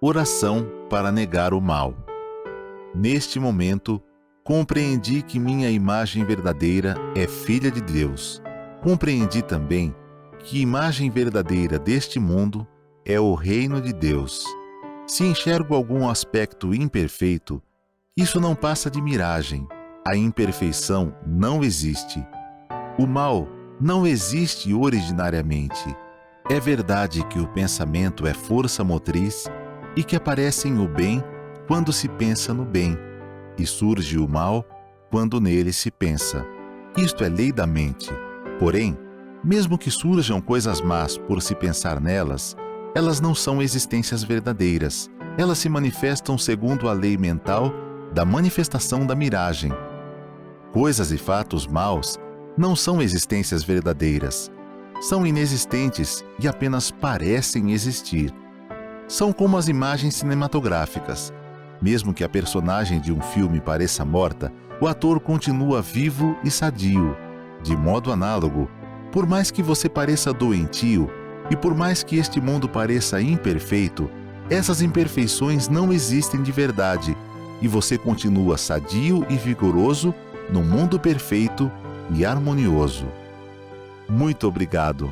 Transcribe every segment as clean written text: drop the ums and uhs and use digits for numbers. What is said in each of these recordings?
Oração para negar o mal. Neste momento, compreendi que minha imagem verdadeira é filha de Deus. Compreendi também que imagem verdadeira deste mundo é o reino de Deus. Se enxergo algum aspecto imperfeito, isso não passa de miragem. A imperfeição não existe. O mal não existe originariamente. É verdade que o pensamento é força motriz e que aparecem o bem quando se pensa no bem, e surge o mal quando nele se pensa. Isto é lei da mente. Porém, mesmo que surjam coisas más por se pensar nelas, elas não são existências verdadeiras. Elas se manifestam segundo a lei mental da manifestação da miragem. Coisas e fatos maus não são existências verdadeiras. São inexistentes e apenas parecem existir. São como as imagens cinematográficas. Mesmo que a personagem de um filme pareça morta, o ator continua vivo e sadio. De modo análogo, por mais que você pareça doentio e por mais que este mundo pareça imperfeito, essas imperfeições não existem de verdade e você continua sadio e vigoroso no mundo perfeito e harmonioso. Muito obrigado.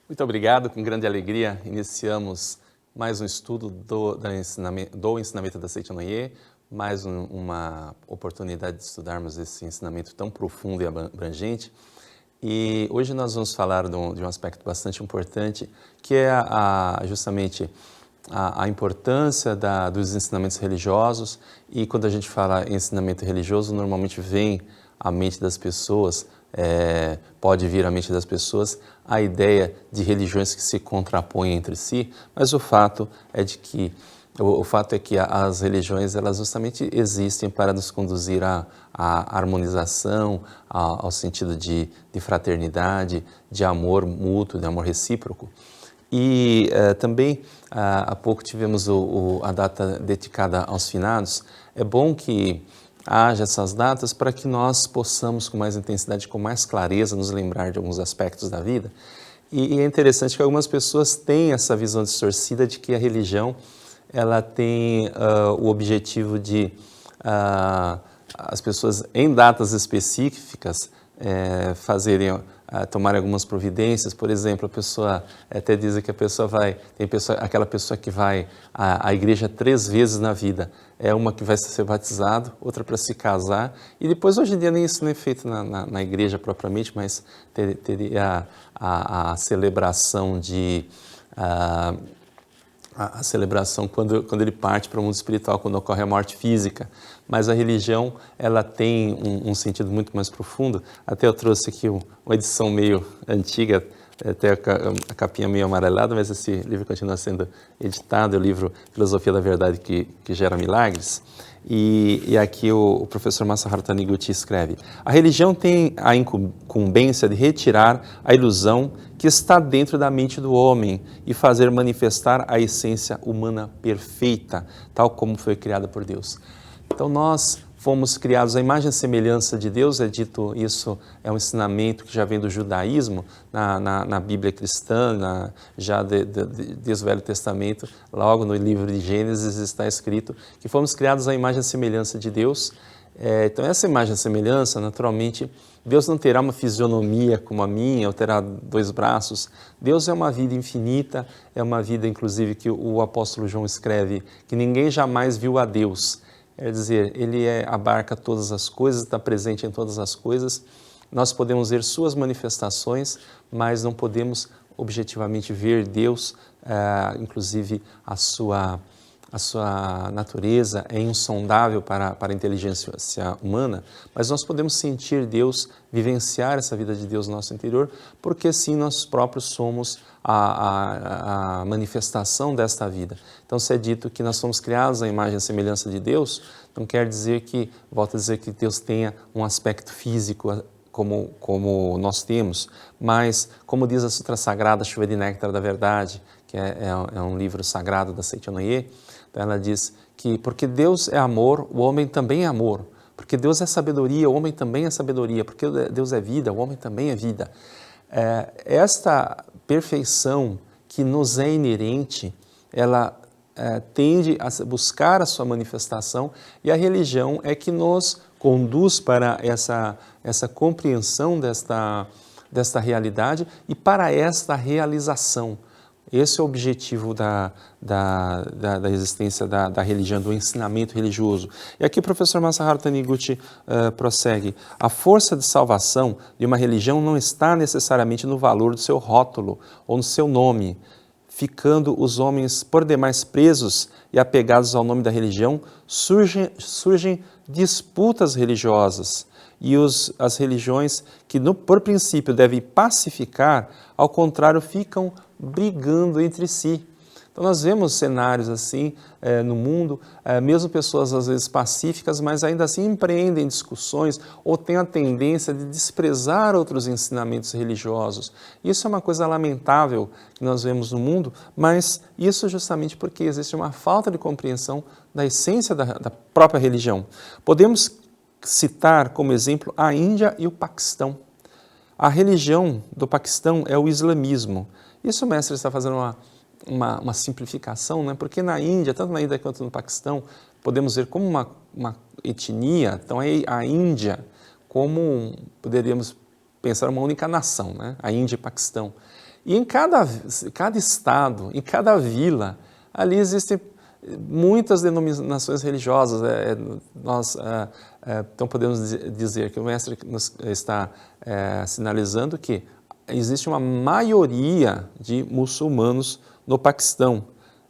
Muito obrigado, com grande alegria iniciamos mais um estudo do ensinamento da Seita Noye, mais uma oportunidade de estudarmos esse ensinamento tão profundo e abrangente. E hoje nós vamos falar de um aspecto bastante importante, que é justamente a importância dos ensinamentos religiosos. E quando a gente fala em ensinamento religioso, normalmente vem à mente das pessoas, pode vir à mente das pessoas a ideia de religiões que se contrapõem entre si, mas o fato é que as religiões elas justamente existem para nos conduzir à harmonização, ao sentido de fraternidade, de amor mútuo, de amor recíproco. E também há pouco tivemos a data dedicada aos finados. É bom que haja essas datas para que nós possamos com mais intensidade, com mais clareza, nos lembrar de alguns aspectos da vida. E é interessante que algumas pessoas têm essa visão distorcida de que a religião ela tem o objetivo de as pessoas em datas específicas tomarem algumas providências. Por exemplo, a pessoa até diz que aquela pessoa que vai à igreja 3 vezes na vida, uma que vai ser batizado, outra para se casar, e depois hoje em dia nem isso não é feito na igreja propriamente, mas teria a celebração a celebração quando ele parte para o mundo espiritual, quando ocorre a morte física. Mas a religião, ela tem um sentido muito mais profundo. Até eu trouxe aqui uma edição meio antiga, até a capinha meio amarelada, mas esse livro continua sendo editado, é o livro Filosofia da Verdade que Gera Milagres. E aqui o professor Masaharu Taniguchi escreve: a religião tem a incumbência de retirar a ilusão que está dentro da mente do homem e fazer manifestar a essência humana perfeita, tal como foi criada por Deus. Então nós fomos criados à imagem e semelhança de Deus, é dito isso, é um ensinamento que já vem do judaísmo, na Bíblia cristã, já desde o Velho Testamento, logo no livro de Gênesis está escrito que fomos criados à imagem e semelhança de Deus. Então essa imagem e semelhança, naturalmente, Deus não terá uma fisionomia como a minha, ou terá 2 braços. Deus é uma vida infinita, é uma vida, inclusive, que o apóstolo João escreve, que ninguém jamais viu a Deus. Quer dizer, Ele abarca todas as coisas, está presente em todas as coisas. Nós podemos ver suas manifestações, mas não podemos objetivamente ver Deus, inclusive a sua natureza é insondável para a inteligência humana, mas nós podemos sentir Deus, vivenciar essa vida de Deus no nosso interior, porque sim, nós próprios somos a manifestação desta vida. Então, se é dito que nós somos criados à imagem e semelhança de Deus, não quer dizer que, volto a dizer, que Deus tenha um aspecto físico como nós temos, mas, como diz a Sutra Sagrada, Chuva de Néctar da Verdade, que é um livro sagrado da Seita Noye, então ela diz que porque Deus é amor, o homem também é amor. Porque Deus é sabedoria, o homem também é sabedoria. Porque Deus é vida, o homem também é vida. esta perfeição que nos é inerente, ela tende a buscar a sua manifestação, e a religião é que nos conduz para essa compreensão desta realidade e para esta realização. Esse é o objetivo da existência da religião, do ensinamento religioso. E aqui o professor Masaharu Taniguchi prossegue. A força de salvação de uma religião não está necessariamente no valor do seu rótulo ou no seu nome. Ficando os homens por demais presos e apegados ao nome da religião, surgem disputas religiosas. E as religiões que, por princípio, devem pacificar, ao contrário, ficam brigando entre si. Então, nós vemos cenários assim no mundo, mesmo pessoas às vezes pacíficas, mas ainda assim empreendem discussões ou têm a tendência de desprezar outros ensinamentos religiosos. Isso é uma coisa lamentável que nós vemos no mundo, mas isso justamente porque existe uma falta de compreensão da essência da própria religião. Podemos citar como exemplo a Índia e o Paquistão. A religião do Paquistão é o islamismo. Isso o mestre está fazendo uma simplificação, né? Porque na Índia, tanto na Índia quanto no Paquistão, podemos ver como uma etnia, então a Índia, como poderíamos pensar uma única nação, né? A Índia e o Paquistão. E em cada estado, em cada vila, ali existem muitas denominações religiosas. Então podemos dizer que o mestre nos está sinalizando que existe uma maioria de muçulmanos no Paquistão,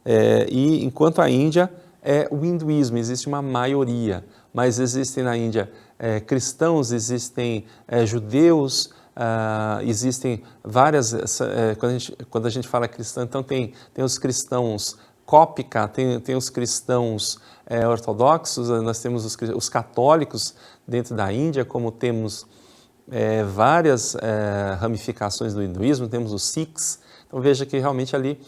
e enquanto a Índia é o hinduísmo, existe uma maioria, mas existem na Índia cristãos, existem judeus, existem várias, quando a gente fala cristão, então tem os cristãos cópica, tem os cristãos ortodoxos, nós temos os católicos dentro da Índia, como temos várias ramificações do hinduísmo, temos os Sikhs. Então veja que realmente ali,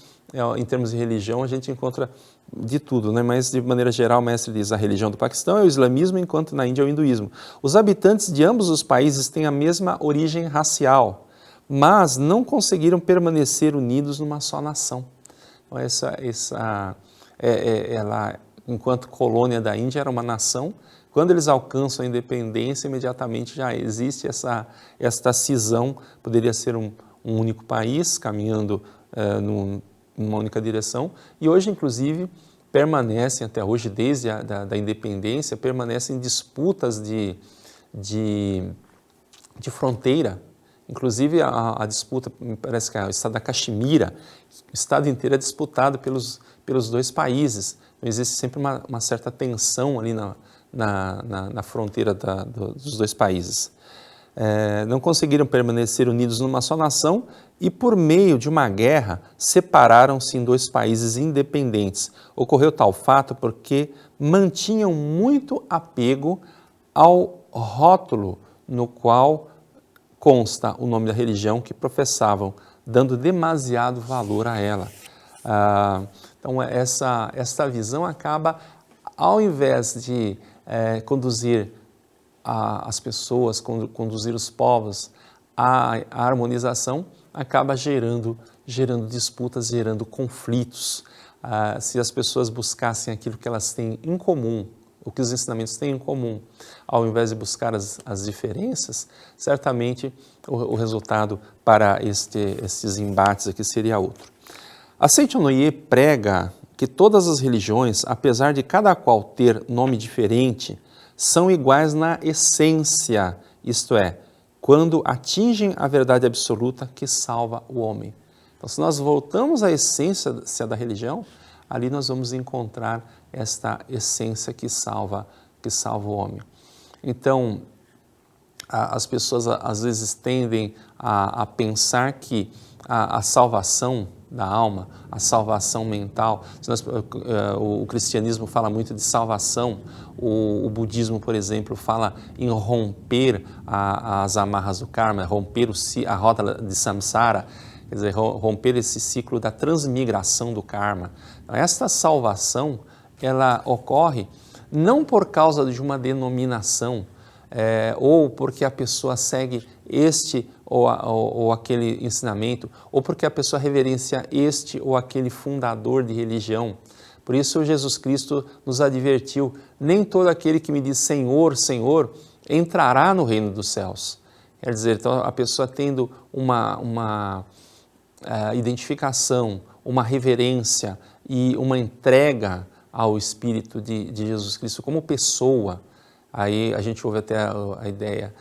em termos de religião, a gente encontra de tudo, né? Mas de maneira geral o mestre diz a religião do Paquistão é o islamismo, enquanto na Índia é o hinduísmo. Os habitantes de ambos os países têm a mesma origem racial, mas não conseguiram permanecer unidos numa só nação. Então ela, enquanto colônia da Índia, era uma nação. Quando eles alcançam a independência, imediatamente já existe esta cisão, poderia ser um único país caminhando numa única direção, e hoje, inclusive, permanecem até hoje, desde da independência, permanecem disputas de fronteira. Inclusive a disputa, parece que é o estado da Caxemira, o estado inteiro é disputado pelos dois países. Então, existe sempre uma certa tensão ali na fronteira dos dois países. Não conseguiram permanecer unidos numa só nação e, por meio de uma guerra, separaram-se em dois países independentes. Ocorreu tal fato porque mantinham muito apego ao rótulo no qual consta o nome da religião que professavam, dando demasiado valor a ela. Então, essa visão acaba, ao invés de conduzir as pessoas, conduzir os povos à harmonização, acaba gerando disputas, gerando conflitos. Se as pessoas buscassem aquilo que elas têm em comum, o que os ensinamentos têm em comum, ao invés de buscar as diferenças, certamente o resultado para esses embates aqui seria outro. A Seitonoye prega que todas as religiões, apesar de cada qual ter nome diferente, são iguais na essência, isto é, quando atingem a verdade absoluta que salva o homem. Então, se nós voltamos à essência da religião, ali nós vamos encontrar esta essência que salva o homem. Então, as pessoas às vezes tendem a pensar que a salvação da alma, a salvação mental, o cristianismo fala muito de salvação, o budismo, por exemplo, fala em romper as amarras do karma, romper a roda de samsara, quer dizer, romper esse ciclo da transmigração do karma. Então, esta salvação, ela ocorre não por causa de uma denominação, ou porque a pessoa segue este ou aquele ensinamento, ou porque a pessoa reverencia este ou aquele fundador de religião. Por isso Jesus Cristo nos advertiu, nem todo aquele que me diz Senhor, Senhor, entrará no reino dos céus. Quer dizer, então a pessoa tendo uma identificação, uma reverência e uma entrega ao Espírito de Jesus Cristo como pessoa, aí a gente ouve até a ideia,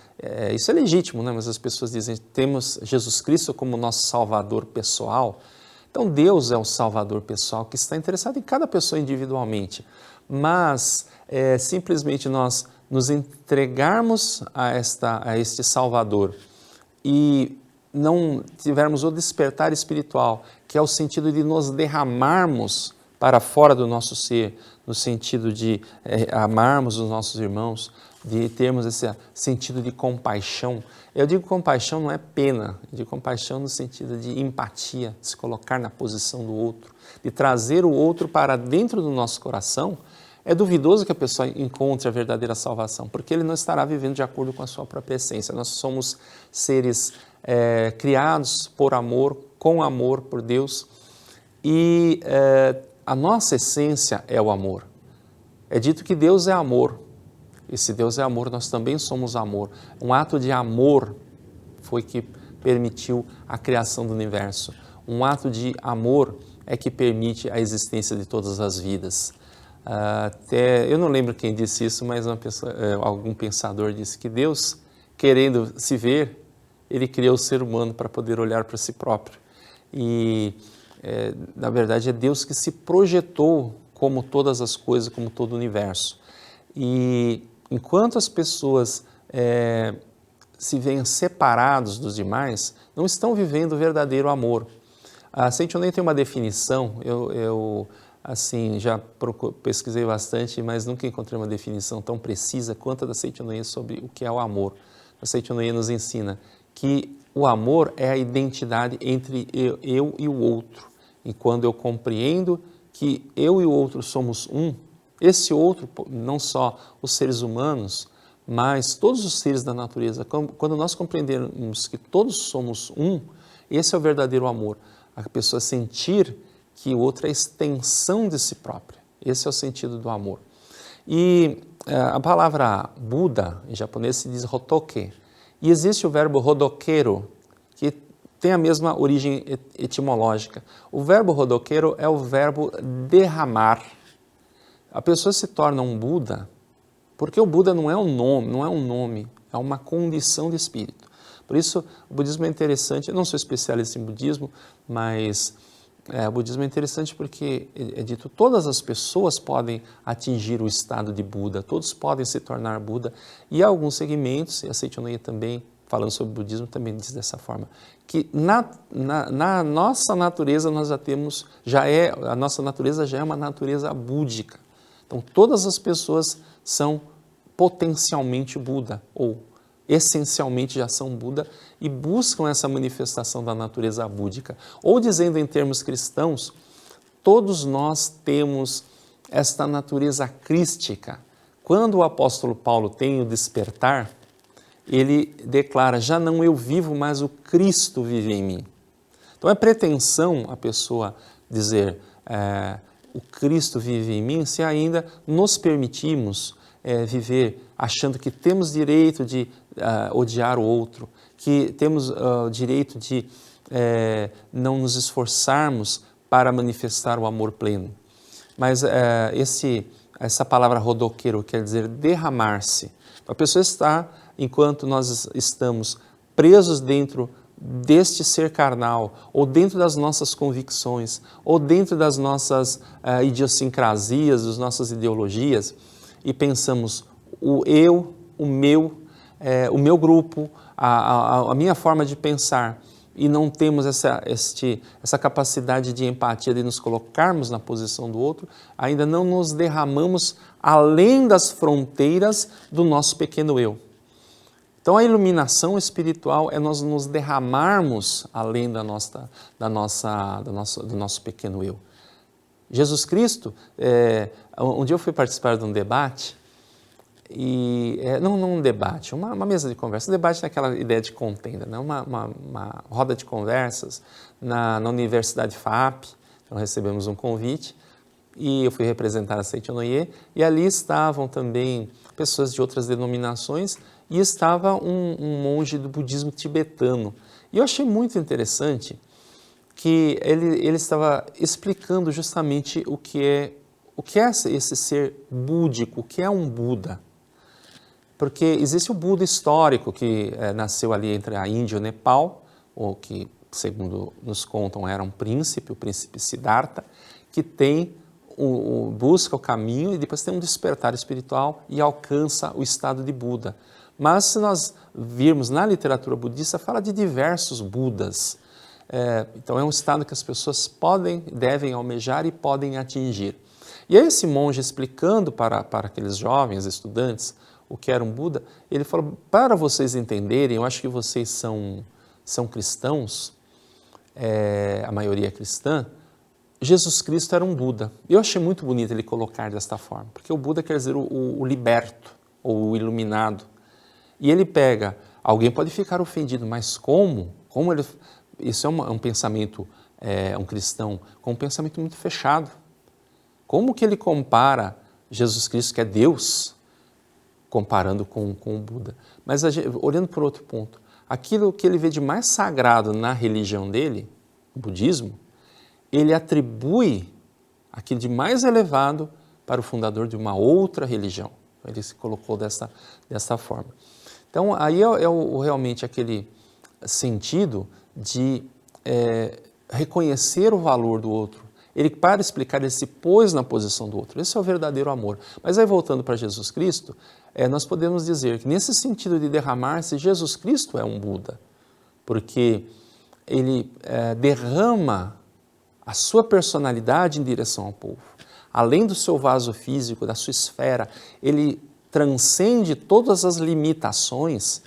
isso é legítimo, né? Mas as pessoas dizem, temos Jesus Cristo como nosso Salvador pessoal. Então Deus é o Salvador pessoal que está interessado em cada pessoa individualmente, mas simplesmente nós nos entregarmos a este Salvador e não tivermos o despertar espiritual, que é o sentido de nos derramarmos para fora do nosso ser, no sentido de amarmos os nossos irmãos, de termos esse sentido de compaixão. Eu digo compaixão não é pena, eu digo compaixão no sentido de empatia, de se colocar na posição do outro, de trazer o outro para dentro do nosso coração. É duvidoso que a pessoa encontre a verdadeira salvação, porque ele não estará vivendo de acordo com a sua própria essência. Nós somos seres criados por amor, com amor por Deus, e a nossa essência é o amor. É dito que Deus é amor, e se Deus é amor, nós também somos amor. Um ato de amor foi que permitiu a criação do universo. Um ato de amor é que permite a existência de todas as vidas. Eu não lembro quem disse isso, mas algum pensador disse que Deus, querendo se ver, ele criou o ser humano para poder olhar para si próprio. E, na verdade, é Deus que se projetou como todas as coisas, como todo o universo. E enquanto as pessoas se veem separados dos demais, não estão vivendo o verdadeiro amor. A Saint Honoré tem uma definição, eu já pesquisei bastante, mas nunca encontrei uma definição tão precisa quanto a da Saint Honoré sobre o que é o amor. A Saint Honoré nos ensina que o amor é a identidade entre eu e o outro. E quando eu compreendo que eu e o outro somos um, esse outro, não só os seres humanos, mas todos os seres da natureza, quando nós compreendermos que todos somos um, esse é o verdadeiro amor. A pessoa sentir que o outro é a extensão de si própria. Esse é o sentido do amor. E a palavra Buda, em japonês, se diz Hotoke. E existe o verbo Hodokero, que tem a mesma origem etimológica. O verbo Hodokero é o verbo derramar. A pessoa se torna um Buda, porque o Buda não é um nome, é uma condição de espírito. Por isso, o budismo é interessante. Eu não sou especialista em budismo, mas o budismo é interessante porque é dito que todas as pessoas podem atingir o estado de Buda, todos podem se tornar Buda. E há alguns segmentos, e a Saint Honoré também, falando sobre o budismo, também diz dessa forma, que na nossa natureza nós a nossa natureza já é uma natureza búdica. Então, todas as pessoas são potencialmente Buda, ou essencialmente já são Buda, e buscam essa manifestação da natureza búdica. Ou dizendo em termos cristãos, todos nós temos esta natureza crística. Quando o apóstolo Paulo tem o despertar, ele declara, já não eu vivo, mas o Cristo vive em mim. Então é pretensão a pessoa dizer, o Cristo vive em mim, se ainda nos permitimos viver achando que temos direito de odiar o outro, que temos o direito de não nos esforçarmos para manifestar o amor pleno. Mas essa palavra Hodokero quer dizer derramar-se. A pessoa está, enquanto nós estamos presos dentro deste ser carnal, ou dentro das nossas convicções, ou dentro das nossas idiosincrasias, das nossas ideologias, e pensamos o eu, o meu grupo, a minha forma de pensar, e não temos essa capacidade de empatia, de nos colocarmos na posição do outro, ainda não nos derramamos além das fronteiras do nosso pequeno eu. Então a iluminação espiritual é nós nos derramarmos além do nosso pequeno eu. Jesus Cristo, um dia eu fui participar de um debate não um debate, uma mesa de conversa. Um debate naquela ideia de contenda, né? Uma roda de conversas na Universidade FAP. Então recebemos um convite e eu fui representar a Seitonoye, e ali estavam também pessoas de outras denominações e estava um monge do budismo tibetano. E eu achei muito interessante que ele estava explicando justamente o que é esse ser búdico, o que é um Buda. Porque existe o Buda histórico que nasceu ali entre a Índia e o Nepal, ou que, segundo nos contam, era um príncipe, o príncipe Siddhartha, que busca o caminho e depois tem um despertar espiritual e alcança o estado de Buda. Mas se nós virmos na literatura budista, fala de diversos Budas. Então é um estado que as pessoas devem almejar e podem atingir. E aí esse monge explicando para aqueles jovens estudantes o que era um Buda, ele falou, para vocês entenderem, eu acho que vocês são cristãos, a maioria é cristã, Jesus Cristo era um Buda. Eu achei muito bonito ele colocar desta forma, porque o Buda quer dizer o liberto, ou o iluminado. E ele pega, alguém pode ficar ofendido, mas como ele... Isso é um pensamento, um cristão, com um pensamento muito fechado. Como que ele compara Jesus Cristo, que é Deus, comparando com o Buda? Mas olhando por outro ponto, aquilo que ele vê de mais sagrado na religião dele, o budismo, ele atribui aquilo de mais elevado para o fundador de uma outra religião. Ele se colocou dessa forma. Então, aí realmente aquele sentido de reconhecer o valor do outro. Ele, para explicar, ele se pôs na posição do outro. Esse é o verdadeiro amor. Mas aí, voltando para Jesus Cristo, nós podemos dizer que nesse sentido de derramar-se, Jesus Cristo é um Buda, porque ele derrama a sua personalidade em direção ao povo. Além do seu vaso físico, da sua esfera, ele transcende todas as limitações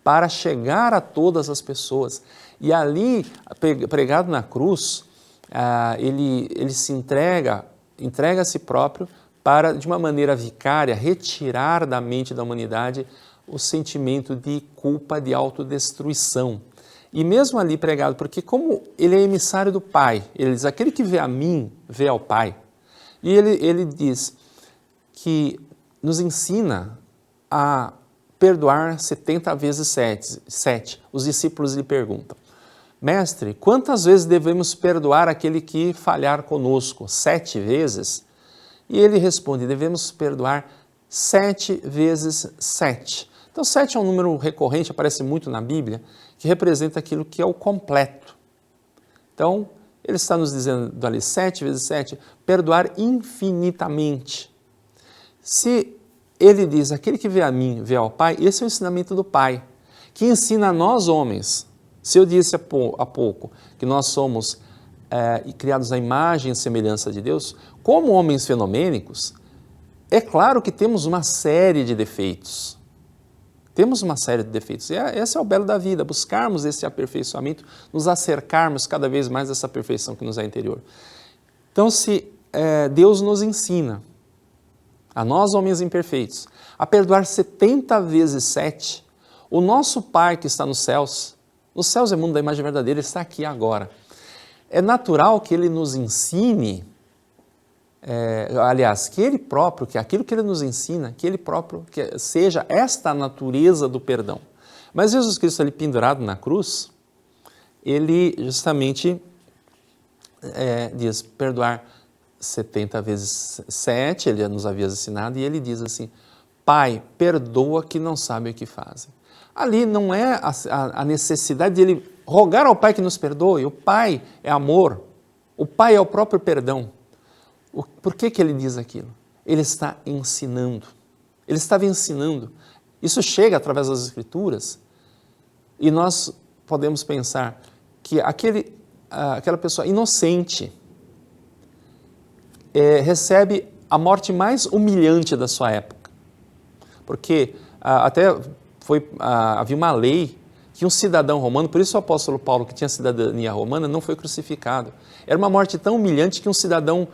para chegar a todas as pessoas. E ali, pregado na cruz, ele se entrega a si próprio para, de uma maneira vicária, retirar da mente da humanidade o sentimento de culpa, de autodestruição. E mesmo ali pregado, porque como ele é emissário do Pai, ele diz, aquele que vê a mim, vê ao Pai. E ele diz que nos ensina a perdoar 70 vezes 7. Os discípulos lhe perguntam, mestre, quantas vezes devemos perdoar aquele que falhar conosco? 7 vezes? E ele responde, devemos perdoar 7 vezes 7. Então 7 é um número recorrente, aparece muito na Bíblia, que representa aquilo que é o completo. Então, ele está nos dizendo ali 7 vezes 7, perdoar infinitamente. Se ele diz, aquele que vê a mim, vê ao Pai, esse é o ensinamento do Pai, que ensina a nós homens. Se eu disse há pouco que nós somos criados à imagem e semelhança de Deus, como homens fenomênicos, é claro que temos uma série de defeitos. Temos uma série de defeitos. Esse é o belo da vida, buscarmos esse aperfeiçoamento, nos acercarmos cada vez mais dessa perfeição que nos é interior. Então, se Deus nos ensina, a nós homens imperfeitos, a perdoar 70 vezes 7, o nosso Pai que está nos céus é mundo da imagem verdadeira, Ele está aqui agora. É natural que Ele nos ensine, que Ele próprio, que aquilo que Ele nos ensina, que Ele próprio que seja esta natureza do perdão. Mas Jesus Cristo ali pendurado na cruz, Ele justamente diz, perdoar 70 vezes 7, Ele nos havia ensinado, e Ele diz assim, Pai, perdoa que não sabem o que fazem. Ali não é a necessidade de Ele rogar ao Pai que nos perdoe, o Pai é amor, o Pai é o próprio perdão. Por que Ele diz aquilo? Ele está ensinando, Ele estava ensinando. Isso chega através das Escrituras e nós podemos pensar que aquela pessoa inocente recebe a morte mais humilhante da sua época. Porque havia uma lei que um cidadão romano, por isso o apóstolo Paulo, que tinha cidadania romana, não foi crucificado. Era uma morte tão humilhante que um cidadão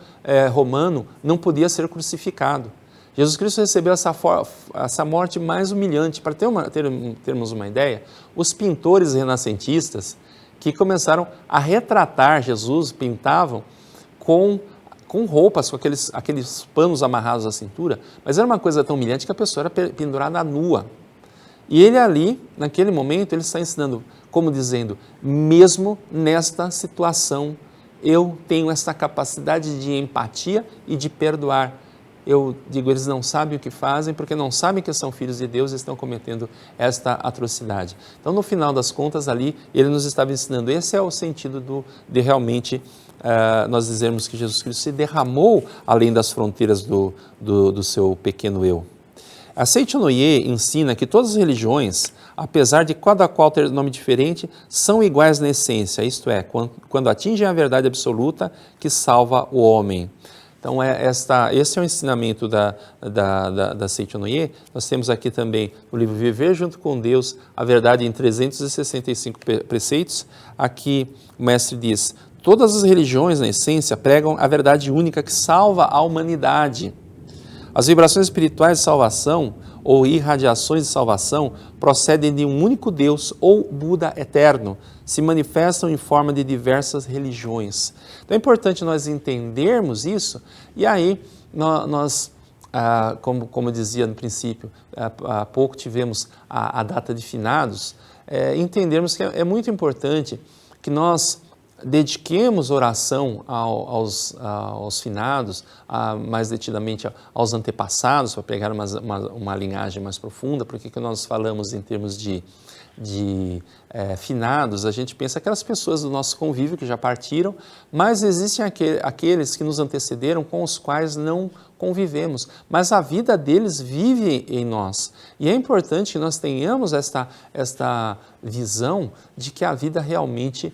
romano não podia ser crucificado. Jesus Cristo recebeu essa morte mais humilhante. Para termos uma ideia, os pintores renascentistas que começaram a retratar Jesus, pintavam com roupas, com aqueles panos amarrados à cintura, mas era uma coisa tão humilhante que a pessoa era pendurada nua. E ele ali, naquele momento, ele está ensinando, como dizendo, mesmo nesta situação, eu tenho essa capacidade de empatia e de perdoar. Eu digo, eles não sabem o que fazem, porque não sabem que são filhos de Deus e estão cometendo esta atrocidade. Então, no final das contas, ali, ele nos estava ensinando, esse é o sentido de realmente nós dizermos que Jesus Cristo se derramou além das fronteiras do seu pequeno eu. A Seitinoye ensina que todas as religiões, apesar de cada qual ter nome diferente, são iguais na essência, isto é, quando atingem a verdade absoluta que salva o homem. Então, esse é o ensinamento da Seitinoye. Nós temos aqui também no livro Viver Junto com Deus, a verdade em 365 preceitos. Aqui o mestre diz, todas as religiões, na essência, pregam a verdade única que salva a humanidade. As vibrações espirituais de salvação ou irradiações de salvação procedem de um único Deus ou Buda eterno, se manifestam em forma de diversas religiões. Então é importante nós entendermos isso e aí nós, como dizia no princípio, há pouco tivemos a data de finados, entendermos que é muito importante que nós dediquemos oração aos finados, mais detidamente aos antepassados, para pegar uma linhagem mais profunda, porque que nós falamos em termos de finados, a gente pensa aquelas pessoas do nosso convívio que já partiram, mas existem aqueles que nos antecederam com os quais não convivemos, mas a vida deles vive em nós. E é importante que nós tenhamos esta visão de que a vida realmente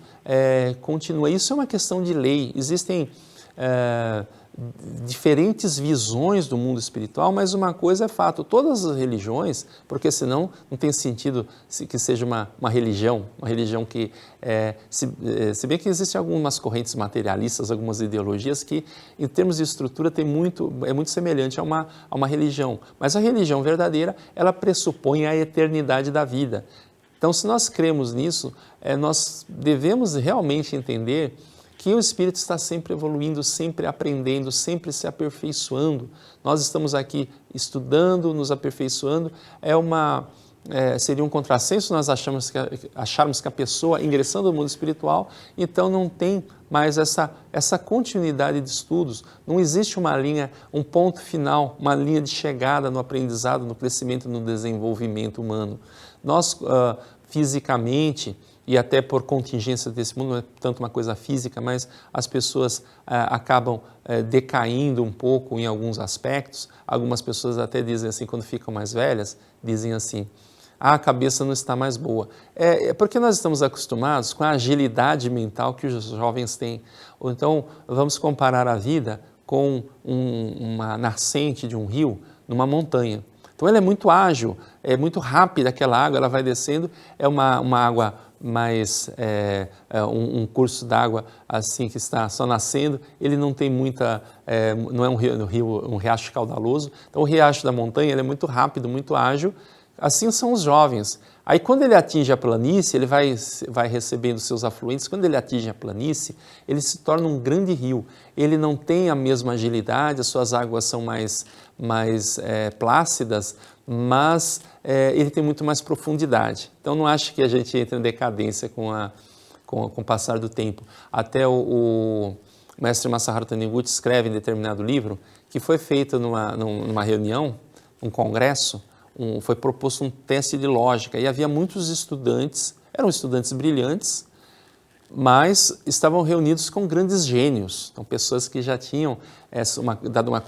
continua. Isso é uma questão de lei. Existem diferentes visões do mundo espiritual, mas uma coisa é fato, todas as religiões, porque senão não tem sentido que seja uma religião que, se bem que existem algumas correntes materialistas, algumas ideologias que, em termos de estrutura, é muito semelhante a uma religião, mas a religião verdadeira, ela pressupõe a eternidade da vida. Então, se nós cremos nisso, nós devemos realmente entender que o Espírito está sempre evoluindo, sempre aprendendo, sempre se aperfeiçoando. Nós estamos aqui estudando, nos aperfeiçoando. Seria um contrassenso nós acharmos que a pessoa ingressando no mundo espiritual, então não tem mais essa continuidade de estudos. Não existe uma linha, um ponto final, uma linha de chegada no aprendizado, no crescimento, no desenvolvimento humano. Nós, fisicamente, e até por contingência desse mundo, não é tanto uma coisa física, mas as pessoas acabam decaindo um pouco em alguns aspectos. Algumas pessoas até dizem assim, quando ficam mais velhas, dizem assim, a cabeça não está mais boa. Porque nós estamos acostumados com a agilidade mental que os jovens têm. Ou então, vamos comparar a vida com uma nascente de um rio numa montanha. Então, ela é muito ágil, é muito rápida aquela água, ela vai descendo, é uma água mais, um curso d'água assim que está só nascendo, ele não tem não é um riacho caudaloso, então o riacho da montanha ele é muito rápido, muito ágil, assim são os jovens. Aí quando ele atinge a planície, ele vai recebendo seus afluentes, quando ele atinge a planície, ele se torna um grande rio, ele não tem a mesma agilidade, as suas águas são mais plácidas, mas ele tem muito mais profundidade. Então não acho que a gente entre em decadência com o passar do tempo. Até o mestre Masaharu Taniguchi escreve em determinado livro que foi feito numa reunião, um congresso, foi proposto um teste de lógica e havia muitos estudantes, eram estudantes brilhantes, mas estavam reunidos com grandes gênios, então pessoas que já tinham dado uma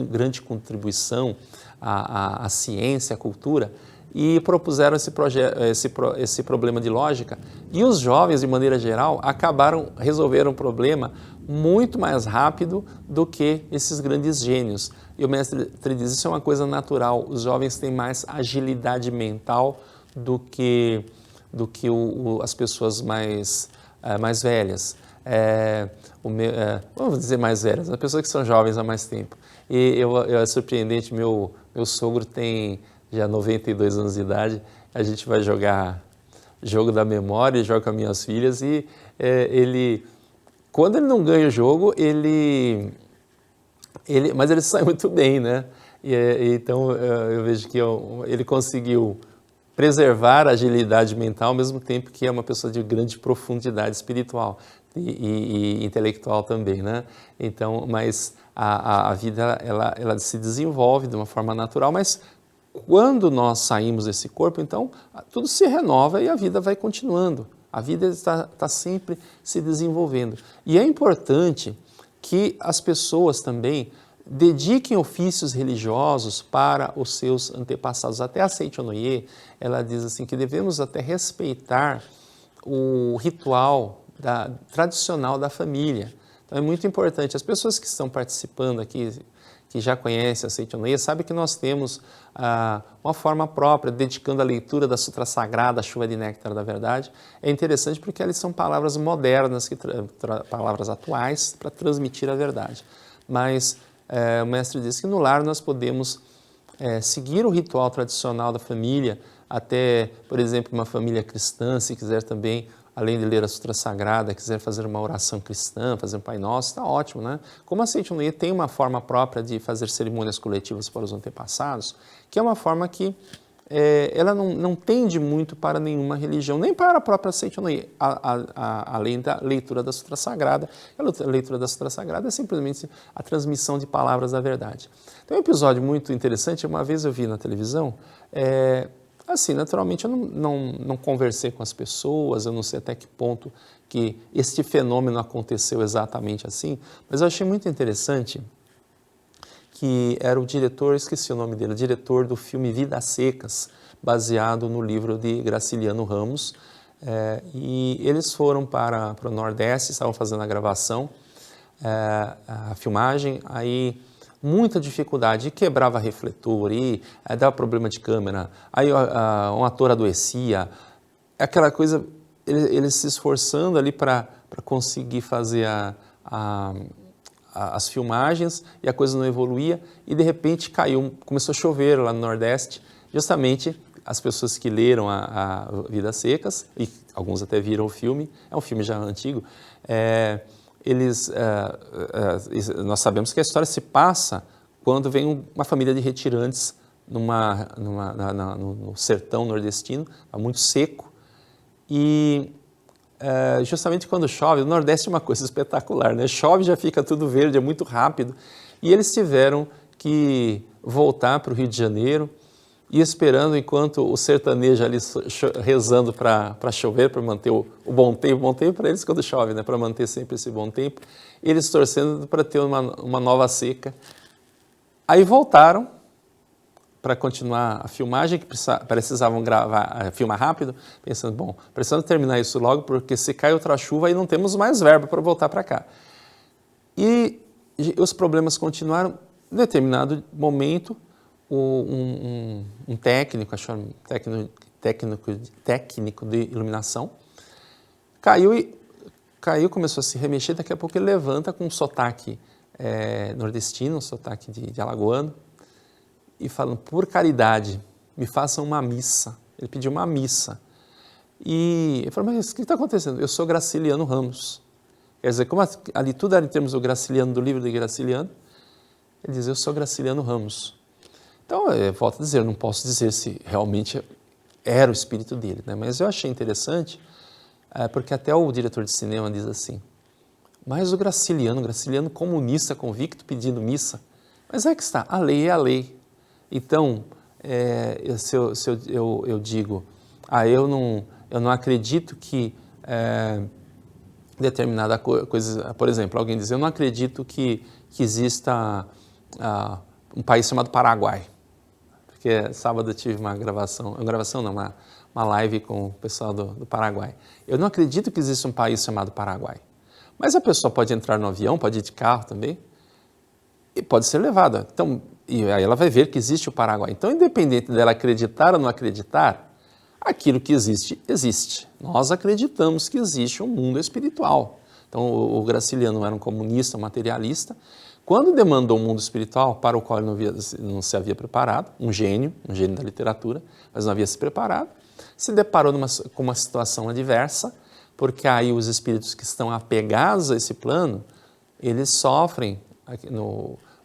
grande contribuição à ciência, à cultura, e propuseram esse problema de lógica. E os jovens, de maneira geral, resolveram o problema muito mais rápido do que esses grandes gênios. E o mestre diz, isso é uma coisa natural, os jovens têm mais agilidade mental do que as pessoas mais velhas. vamos dizer mais velhas, as pessoas que são jovens há mais tempo. E é surpreendente, meu sogro tem já 92 anos de idade, a gente vai jogar jogo da memória, joga com as minhas filhas e quando ele não ganha o jogo, mas ele sai muito bem, né? Então eu vejo que ele conseguiu preservar a agilidade mental ao mesmo tempo que é uma pessoa de grande profundidade espiritual e intelectual também, né? Então, mas a vida ela se desenvolve de uma forma natural, mas quando nós saímos desse corpo, então tudo se renova e a vida vai continuando. A vida está sempre se desenvolvendo. E é importante que as pessoas também dediquem ofícios religiosos para os seus antepassados. Até a Seitonoye, ela diz assim que devemos até respeitar o ritual tradicional da família. Então é muito importante. As pessoas que estão participando aqui, que já conhecem a Seitonoye, sabem que nós temos uma forma própria, dedicando a leitura da Sutra Sagrada, a Chuva de Néctar da Verdade. É interessante porque elas são palavras modernas, palavras atuais, para transmitir a verdade. Mas o mestre diz que no lar nós podemos seguir o ritual tradicional da família, até, por exemplo, uma família cristã, se quiser também, além de ler a Sutra Sagrada, quiser fazer uma oração cristã, fazer um Pai Nosso, está ótimo, né? Como a Seitonoye tem uma forma própria de fazer cerimônias coletivas para os antepassados, que é uma forma que ela não tende muito para nenhuma religião, nem para a própria Seitonoye, além da leitura da Sutra Sagrada. A leitura da Sutra Sagrada é simplesmente a transmissão de palavras da verdade. Tem um episódio muito interessante, uma vez eu vi na televisão, assim, naturalmente eu não conversei com as pessoas, eu não sei até que ponto que este fenômeno aconteceu exatamente assim, mas eu achei muito interessante que era o diretor, esqueci o nome dele, o diretor do filme Vidas Secas, baseado no livro de Graciliano Ramos, e eles foram para o Nordeste, estavam fazendo a gravação, a filmagem, aí muita dificuldade, e quebrava refletor, e dava problema de câmera, aí um ator adoecia, aquela coisa, eles se esforçando ali para conseguir fazer as filmagens, e a coisa não evoluía, e de repente começou a chover lá no Nordeste, justamente as pessoas que leram a Vidas Secas, e alguns até viram o filme, é um filme já antigo, nós sabemos que a história se passa quando vem uma família de retirantes no sertão nordestino, muito seco, e justamente quando chove, o Nordeste é uma coisa espetacular, né? Chove, já fica tudo verde, é muito rápido, e eles tiveram que voltar para o Rio de Janeiro, e esperando enquanto o sertanejo ali rezando para chover, para manter o bom tempo para eles quando chove, né? Para manter sempre esse bom tempo, eles torcendo para ter uma nova seca. Aí voltaram para continuar a filmagem, que precisavam filmar rápido, pensando, bom, precisamos terminar isso logo, porque se cai outra chuva, aí não temos mais verba para voltar para cá. E os problemas continuaram. Em determinado momento, um técnico, acho técnico de iluminação, caiu, começou a se remexer, daqui a pouco ele levanta com um sotaque nordestino, um sotaque de alagoano, e falando, por caridade, me façam uma missa. Ele pediu uma missa. E eu falei, mas o que está acontecendo? Eu sou Graciliano Ramos. Quer dizer, como ali tudo era em termos do Graciliano, do livro de Graciliano, ele diz, eu sou Graciliano Ramos. Então, eu volto a dizer, eu não posso dizer se realmente era o espírito dele, né? Mas eu achei interessante, porque até o diretor de cinema diz assim, mas o Graciliano comunista convicto pedindo missa, mas é que está, a lei é a lei. Então, eu digo, eu não acredito que determinada coisa, por exemplo, alguém diz, eu não acredito que exista um país chamado Paraguai, porque sábado eu tive uma live com o pessoal do Paraguai. Eu não acredito que exista um país chamado Paraguai, mas a pessoa pode entrar no avião, pode ir de carro também, e pode ser levada. Então, e aí ela vai ver que existe o Paraguai. Então, independente dela acreditar ou não acreditar, aquilo que existe, existe. Nós acreditamos que existe um mundo espiritual. Então, o Graciliano era um comunista, um materialista. Quando demandou um mundo espiritual para o qual ele não se havia preparado, um gênio da literatura, mas não havia se preparado, se deparou com uma situação adversa, porque aí os espíritos que estão apegados a esse plano, eles sofrem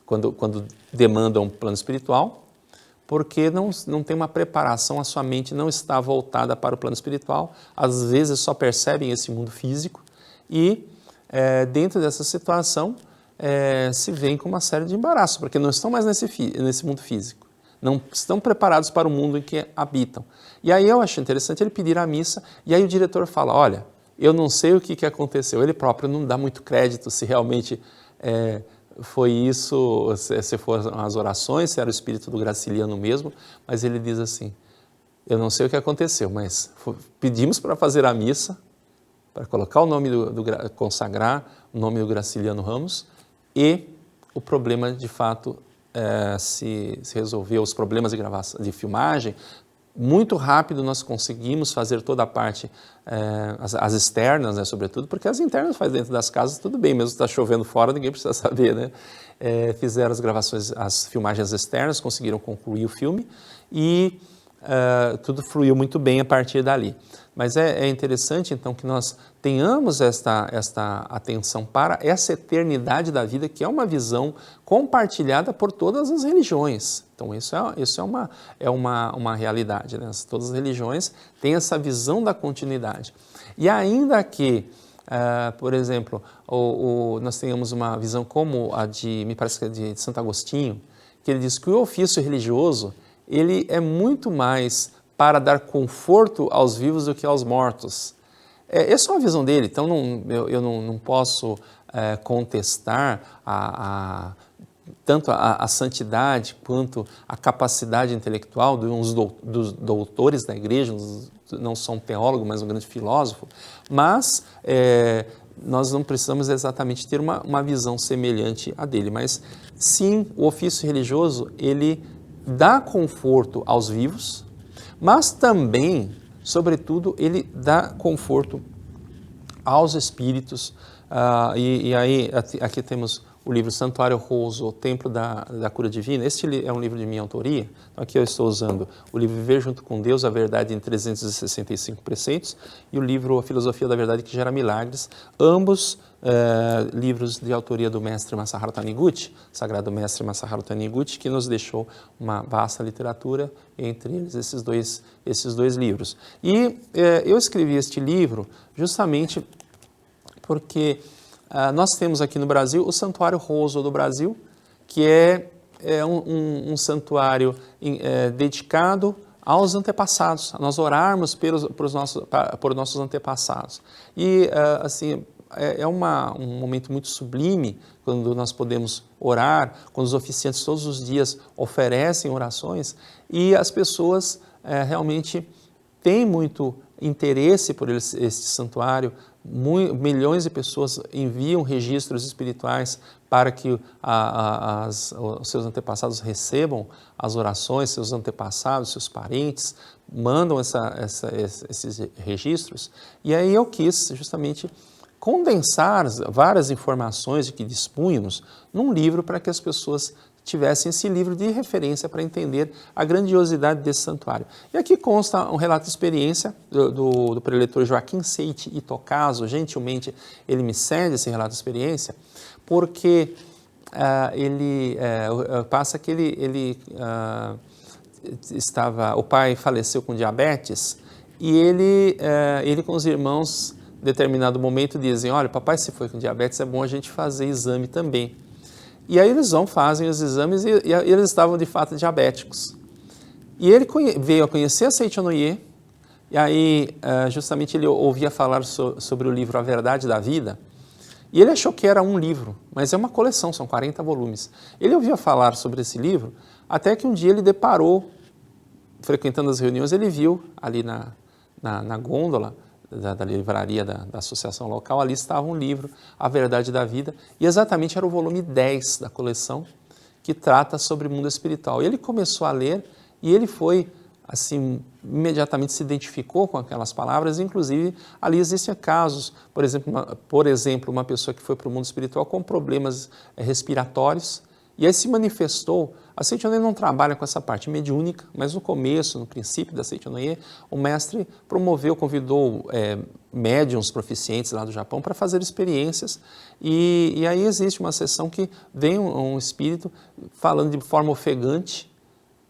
quando demandam um plano espiritual, porque não tem uma preparação, a sua mente não está voltada para o plano espiritual, às vezes só percebem esse mundo físico e dentro dessa situação se vem com uma série de embaraços, porque não estão mais nesse mundo físico, não estão preparados para o mundo em que habitam. E aí eu acho interessante ele pedir a missa, e aí o diretor fala, olha, eu não sei o que aconteceu, ele próprio não dá muito crédito se realmente foi isso, se foram as orações, se era o espírito do Graciliano mesmo, mas ele diz assim, eu não sei o que aconteceu, mas pedimos para fazer a missa, para colocar o nome consagrar o nome do Graciliano Ramos, e o problema de fato se resolveu, os problemas de gravação, de filmagem, muito rápido nós conseguimos fazer toda a parte, as externas, né, sobretudo, porque as internas faz dentro das casas, tudo bem, mesmo se está chovendo fora, ninguém precisa saber, né? Fizeram as gravações, as filmagens externas, conseguiram concluir o filme e tudo fluiu muito bem a partir dali. Mas é interessante, então, que nós tenhamos esta atenção para essa eternidade da vida, que é uma visão compartilhada por todas as religiões. Então, isso é uma realidade, né? Todas as religiões têm essa visão da continuidade. E ainda que, por exemplo, nós tenhamos uma visão como a me parece que é de Santo Agostinho, que ele diz que o ofício religioso, ele é muito mais para dar conforto aos vivos do que aos mortos. Essa é uma visão dele, então eu não posso contestar tanto a santidade quanto a capacidade intelectual dos doutores da igreja, não só um teólogo, mas um grande filósofo, mas nós não precisamos exatamente ter uma visão semelhante à dele, mas sim, o ofício religioso, ele dá conforto aos vivos, mas também, sobretudo, ele dá conforto aos espíritos. E aí, aqui temos o livro Santuário Roso, o Templo da Cura Divina. Este é um livro de minha autoria. Então, aqui eu estou usando o livro Viver Junto com Deus, a Verdade em 365 Preceitos, e o livro A Filosofia da Verdade que Gera Milagres, ambos livros de autoria do mestre Masaharu Taniguchi, sagrado mestre Masaharu Taniguchi, que nos deixou uma vasta literatura, entre eles esses dois livros. E eu escrevi este livro justamente porque nós temos aqui no Brasil o Santuário Roso do Brasil, que é um santuário dedicado aos antepassados, a nós orarmos por nossos antepassados. E, assim, é um momento muito sublime quando nós podemos orar, quando os oficiantes todos os dias oferecem orações e as pessoas realmente têm muito interesse por este santuário. Milhões de pessoas enviam registros espirituais para que os seus antepassados recebam as orações, seus antepassados, seus parentes, mandam esses registros. E aí eu quis justamente condensar várias informações de que dispunhamos num livro para que as pessoas tivessem esse livro de referência para entender a grandiosidade desse santuário. E aqui consta um relato de experiência do preletor Joaquim Seiti Itokazu. Gentilmente, ele me cede esse relato de experiência, porque passa que o pai faleceu com diabetes e ele com os irmãos, em determinado momento, dizem, olha, papai se foi com diabetes, é bom a gente fazer exame também. E aí eles fazem os exames e eles estavam de fato diabéticos. E ele veio a conhecer a Seiichi Onoye, e aí justamente ele ouvia falar sobre o livro A Verdade da Vida, e ele achou que era um livro, mas é uma coleção, são 40 volumes. Ele ouvia falar sobre esse livro, até que um dia ele deparou, frequentando as reuniões, ele viu ali na gôndola da livraria da associação local, ali estava um livro, A Verdade da Vida, e exatamente era o volume 10 da coleção, que trata sobre o mundo espiritual. E ele começou a ler, e ele foi assim, imediatamente se identificou com aquelas palavras. Inclusive, ali existem casos, por exemplo, uma pessoa que foi para o mundo espiritual com problemas respiratórios, e aí se manifestou. A Seichonoye não trabalha com essa parte mediúnica, mas no começo, no princípio da Seichonoye, o mestre convidou médiuns proficientes lá do Japão para fazer experiências, e aí existe uma sessão que vem um espírito falando de forma ofegante,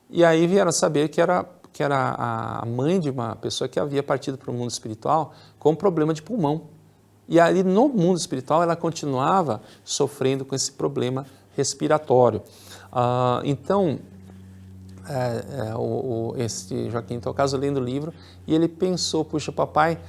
e aí vieram saber que era a mãe de uma pessoa que havia partido para o mundo espiritual com problema de pulmão. E ali no mundo espiritual ela continuava sofrendo com esse problema respiratório. Então, esse Joaquim Tocaso lendo o livro, e ele pensou, puxa, papai,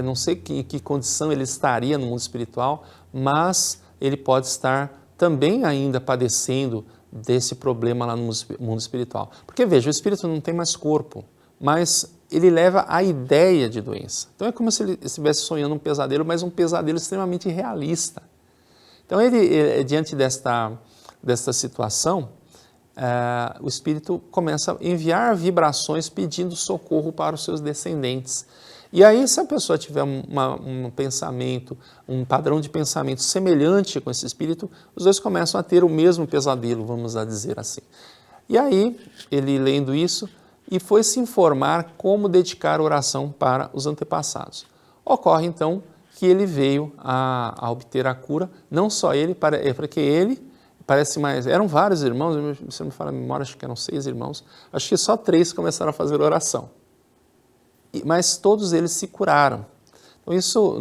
não sei que condição ele estaria no mundo espiritual, mas ele pode estar também ainda padecendo desse problema lá no mundo espiritual. Porque, veja, o espírito não tem mais corpo, mas ele leva a ideia de doença. Então é como se ele estivesse sonhando um pesadelo, mas um pesadelo extremamente realista. Então ele diante desta situação, o espírito começa a enviar vibrações pedindo socorro para os seus descendentes. E aí, se a pessoa tiver um pensamento, um padrão de pensamento semelhante com esse espírito, os dois começam a ter o mesmo pesadelo, vamos dizer assim. E aí, ele lendo isso, e foi se informar como dedicar oração para os antepassados. Ocorre, então, que ele veio a obter a cura, não só ele, porque ele, parece mais, eram vários irmãos, se não me fala a memória, acho que eram 6 irmãos, acho que só 3 começaram a fazer oração. Mas todos eles se curaram. Então isso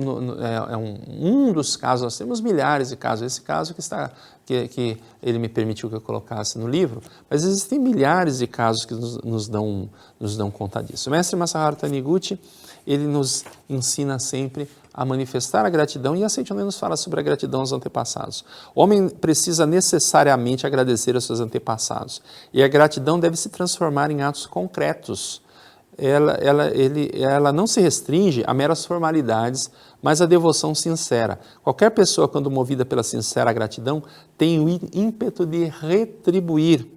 é um dos casos, nós temos milhares de casos, esse caso que ele me permitiu que eu colocasse no livro, mas existem milhares de casos que nos dão conta disso. O mestre Masaharu Taniguchi, ele nos ensina sempre a manifestar a gratidão, e a Seichonoye nos fala sobre a gratidão aos antepassados. O homem precisa necessariamente agradecer aos seus antepassados, e a gratidão deve se transformar em atos concretos. Ela não se restringe a meras formalidades, mas a devoção sincera. Qualquer pessoa, quando movida pela sincera gratidão, tem o ímpeto de retribuir.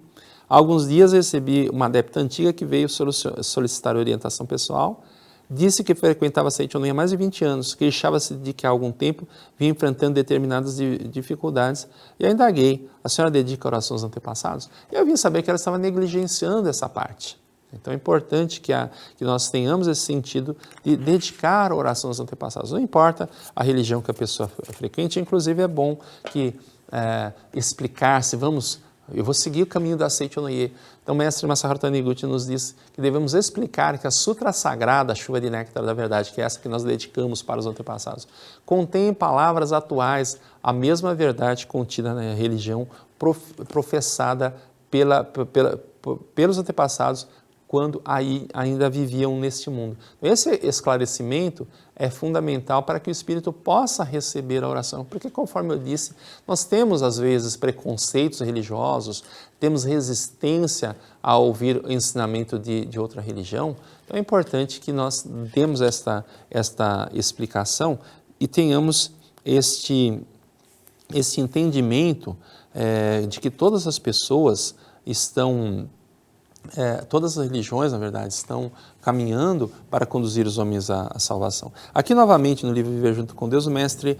Há alguns dias recebi uma adepta antiga que veio solicitar orientação pessoal. Disse que frequentava a Seichonoye há mais de 20 anos, queixava-se de que há algum tempo vinha enfrentando determinadas dificuldades, e eu indaguei: a senhora dedica oração aos antepassados? E eu vim saber que ela estava negligenciando essa parte. Então é importante que nós tenhamos esse sentido de dedicar a oração aos antepassados. Não importa a religião que a pessoa frequente, inclusive é bom que explicar-se, eu vou seguir o caminho da Seichonoye. Então o mestre Masaharu Taniguchi nos diz que devemos explicar que a Sutra Sagrada, a chuva de néctar da verdade, que é essa que nós dedicamos para os antepassados, contém em palavras atuais a mesma verdade contida na religião professada pelos antepassados, quando ainda viviam neste mundo. Esse esclarecimento é fundamental para que o espírito possa receber a oração, porque, conforme eu disse, nós temos às vezes preconceitos religiosos, temos resistência a ouvir o ensinamento de outra religião. Então é importante que nós demos esta explicação e tenhamos este entendimento de que todas as pessoas todas as religiões, na verdade, estão caminhando para conduzir os homens à salvação. Aqui, novamente, no livro Viver Junto com Deus, o mestre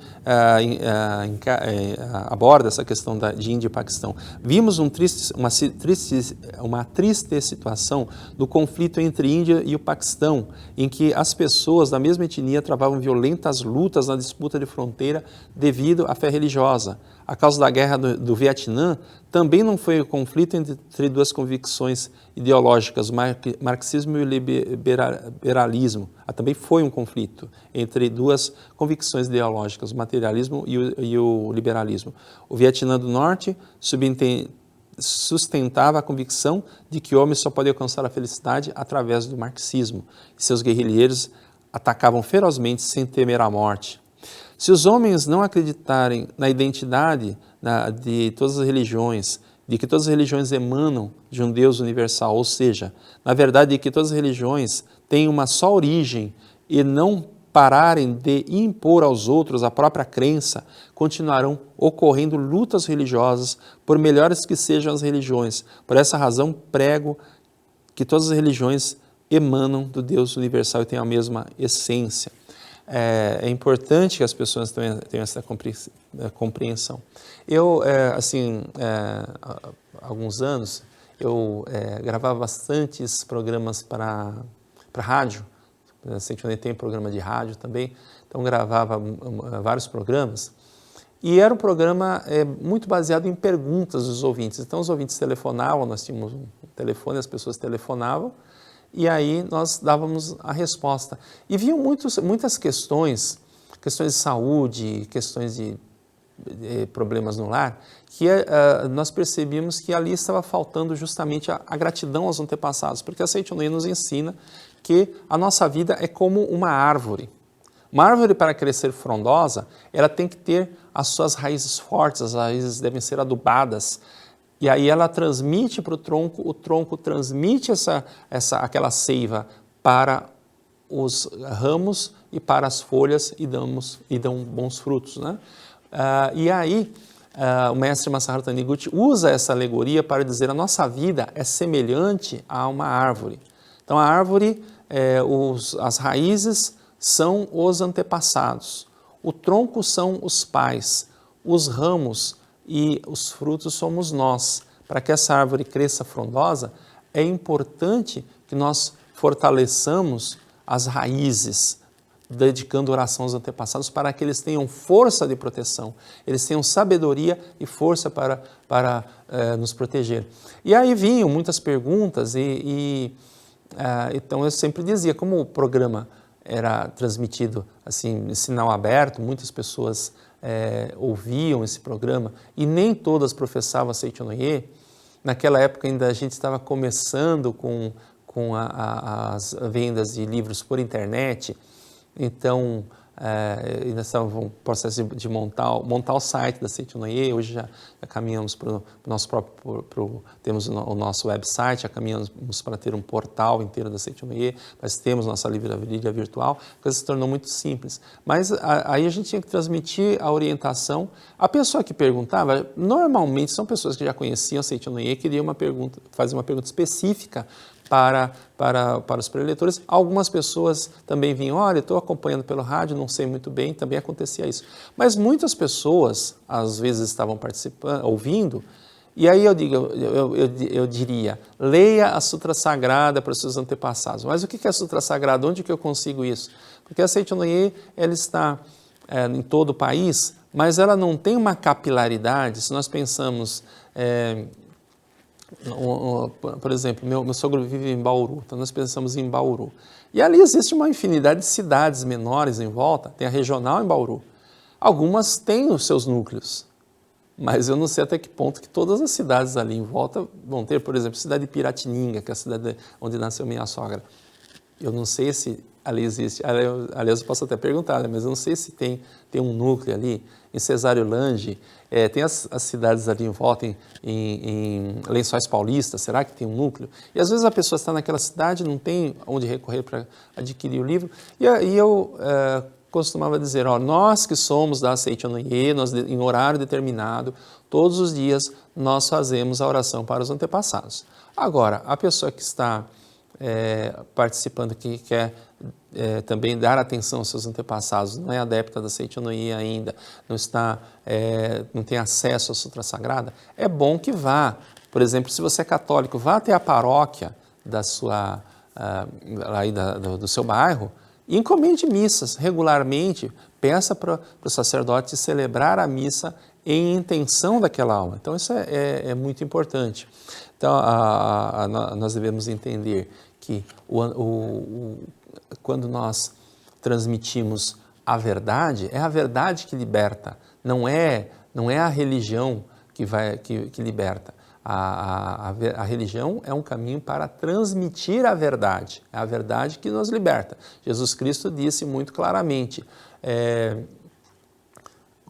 aborda essa questão de Índia e Paquistão. Vimos uma triste situação do conflito entre Índia e o Paquistão, em que as pessoas da mesma etnia travavam violentas lutas na disputa de fronteira devido à fé religiosa. A causa da guerra do Vietnã também não foi o conflito entre duas convicções ideológicas, o marxismo e o liberalismo. Também foi um conflito entre duas convicções ideológicas, o materialismo e o liberalismo. O Vietnã do Norte sustentava a convicção de que o homem só pode alcançar a felicidade através do marxismo. Seus guerrilheiros atacavam ferozmente sem temer a morte. Se os homens não acreditarem na identidade de todas as religiões, de que todas as religiões emanam de um Deus universal, ou seja, na verdade de que todas as religiões têm uma só origem e não pararem de impor aos outros a própria crença, continuarão ocorrendo lutas religiosas, por melhores que sejam as religiões. Por essa razão, prego que todas as religiões emanam do Deus universal e têm a mesma essência. É importante que as pessoas tenham essa compreensão. Eu, há alguns anos, eu gravava bastantes programas para rádio. A Seitianoye tem programa de rádio também, então gravava vários programas. E era um programa muito baseado em perguntas dos ouvintes. Então os ouvintes telefonavam, nós tínhamos um telefone, as pessoas telefonavam, e aí nós dávamos a resposta. E vinham muitas questões de saúde, questões de problemas no lar, que nós percebíamos que ali estava faltando justamente a gratidão aos antepassados, porque a Seitianoye nos ensina que a nossa vida é como uma árvore. Uma árvore, para crescer frondosa, ela tem que ter as suas raízes fortes, as raízes devem ser adubadas, e aí ela transmite para o tronco transmite aquela seiva para os ramos e para as folhas e dão bons frutos, né? E aí o mestre Masaharu Taniguchi usa essa alegoria para dizer a nossa vida é semelhante a uma árvore. Então a árvore, as raízes são os antepassados, o tronco são os pais, os ramos e os frutos somos nós. Para que essa árvore cresça frondosa, é importante que nós fortaleçamos as raízes, dedicando oração aos antepassados para que eles tenham força de proteção, eles tenham sabedoria e força para nos proteger. E aí vinham muitas perguntas então eu sempre dizia, como o programa era transmitido assim, em sinal aberto, muitas pessoas ouviam esse programa e nem todas professavam a Seitianoye. Naquela época ainda a gente estava começando com as vendas de livros por internet, então ainda estava no processo de montar o site da Seitianoye. Hoje já caminhamos para o nosso próprio, temos o nosso website, já caminhamos para ter um portal inteiro da Seitianoye, nós temos nossa livraria virtual, a coisa se tornou muito simples. Mas aí a gente tinha que transmitir a orientação. A pessoa que perguntava, normalmente são pessoas que já conheciam a Seitianoye e queriam fazer uma pergunta específica para os preletores. Algumas pessoas também vinham, olha, estou acompanhando pelo rádio, não sei muito bem, também acontecia isso. Mas muitas pessoas, às vezes, estavam participando, ouvindo, e aí eu diria, leia a Sutra Sagrada para os seus antepassados. Mas o que é a Sutra Sagrada? Onde que eu consigo isso? Porque a Seitianoye, ela está em todo o país, mas ela não tem uma capilaridade. Se nós pensamos... por exemplo, meu sogro vive em Bauru, então nós pensamos em Bauru. E ali existe uma infinidade de cidades menores em volta, tem a regional em Bauru. Algumas têm os seus núcleos, mas eu não sei até que ponto que todas as cidades ali em volta vão ter, por exemplo, a cidade de Piratininga, que é a cidade onde nasceu minha sogra. Eu não sei se ali existe, aliás eu posso até perguntar, mas eu não sei se tem um núcleo ali. Em Cesário-Lange, tem as cidades ali em volta, em Lençóis Paulistas, será que tem um núcleo? E às vezes a pessoa está naquela cidade, não tem onde recorrer para adquirir o livro, e eu costumava dizer, nós que somos da Seitianoye, nós em horário determinado, todos os dias nós fazemos a oração para os antepassados. Agora, a pessoa que está participando, que quer também dar atenção aos seus antepassados, não é adepta da Seitianoye ainda, não tem acesso à Sutra Sagrada, é bom que vá. Por exemplo, se você é católico, vá até a paróquia do seu bairro e encomende missas regularmente, peça para o sacerdote celebrar a missa em intenção daquela alma. Então isso é muito importante. Então nós devemos entender que quando nós transmitimos a verdade, é a verdade que liberta, não é a religião que liberta. A religião é um caminho para transmitir a verdade, é a verdade que nos liberta. Jesus Cristo disse muito claramente,